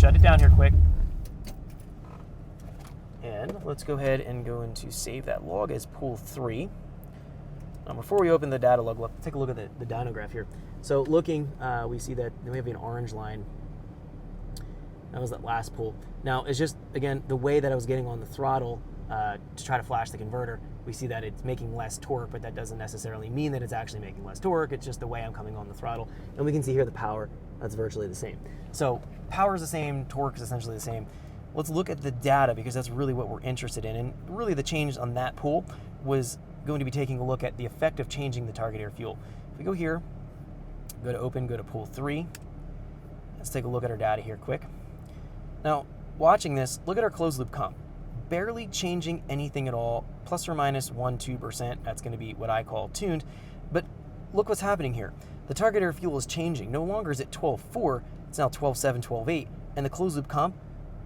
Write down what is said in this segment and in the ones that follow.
shut it down here quick. And let's go ahead and go into save that log as pool 3. Before we open the data log, let's take a look at the dyno graph here. So looking, we see that we have an orange line. That was that last pull. Now, it's just, again, the way that I was getting on the throttle to try to flash the converter, we see that it's making less torque, but that doesn't necessarily mean that it's actually making less torque. It's just the way I'm coming on the throttle. And we can see here the power, that's virtually the same. So power is the same, torque is essentially the same. Let's look at the data because that's really what we're interested in. And really the change on that pull was going to be taking a look at the effect of changing the target air fuel. If we go here, go to open, go to pool 3. Let's take a look at our data here quick. Now, watching this, look at our closed loop comp. Barely changing anything at all, plus or minus 1-2%. That's going to be what I call tuned. But look what's happening here. The target air fuel is changing. No longer is it 12.4, it's now 12.7, 12.8. And the closed loop comp,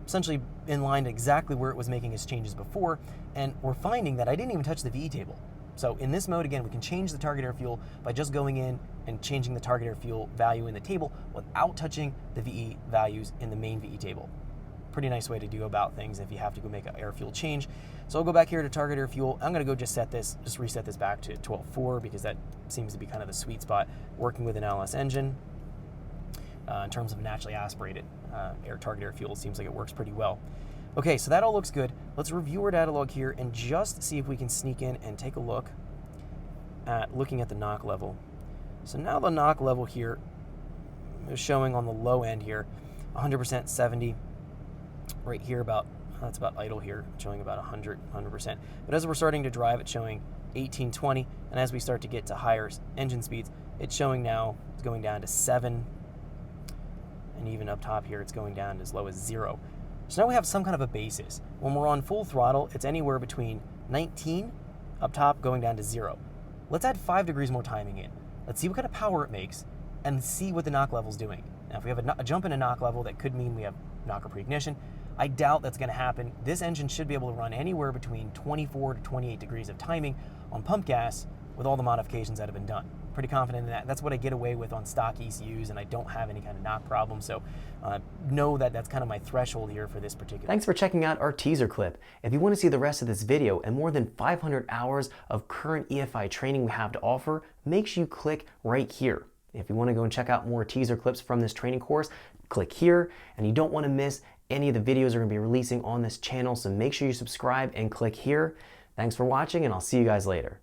essentially in line exactly where it was making its changes before. And we're finding that I didn't even touch the VE table. So in this mode, again, we can change the target air fuel by just going in and changing the target air fuel value in the table without touching the VE values in the main VE table. Pretty nice way to do about things if you have to go make an air fuel change. So I'll go back here to target air fuel. I'm gonna go just reset this back to 12.4 because that seems to be kind of the sweet spot working with an LS engine. In terms of naturally aspirated target air fuel, it seems like it works pretty well. Okay, so that all looks good. Let's review our data log here and just see if we can sneak in and take a look at looking at the knock level. So now the knock level here is showing on the low end here, 100%, 70. Right here that's about idle here, showing about 100%. But as we're starting to drive, it's showing 18, 20. And as we start to get to higher engine speeds, it's showing now, it's going down to 7. And even up top here, it's going down as low as 0. So now we have some kind of a basis. When we're on full throttle, it's anywhere between 19 up top going down to 0. Let's add 5 degrees more timing in. Let's see what kind of power it makes and see what the knock level's doing. Now, if we have a jump in a knock level, that could mean we have knocker pre-ignition. I doubt that's going to happen. This engine should be able to run anywhere between 24 to 28 degrees of timing on pump gas with all the modifications that have been done. Pretty confident in that. That's what I get away with on stock ECUs, and I don't have any kind of knock problem. So know that that's kind of my threshold here for this particular. Thanks for checking out our teaser clip. If you want to see the rest of this video and more than 500 hours of current EFI training we have to offer, make sure you click right here. If you want to go and check out more teaser clips from this training course, click here, and you don't want to miss any of the videos we're going to be releasing on this channel, so make sure you subscribe and click here. Thanks for watching, and I'll see you guys later.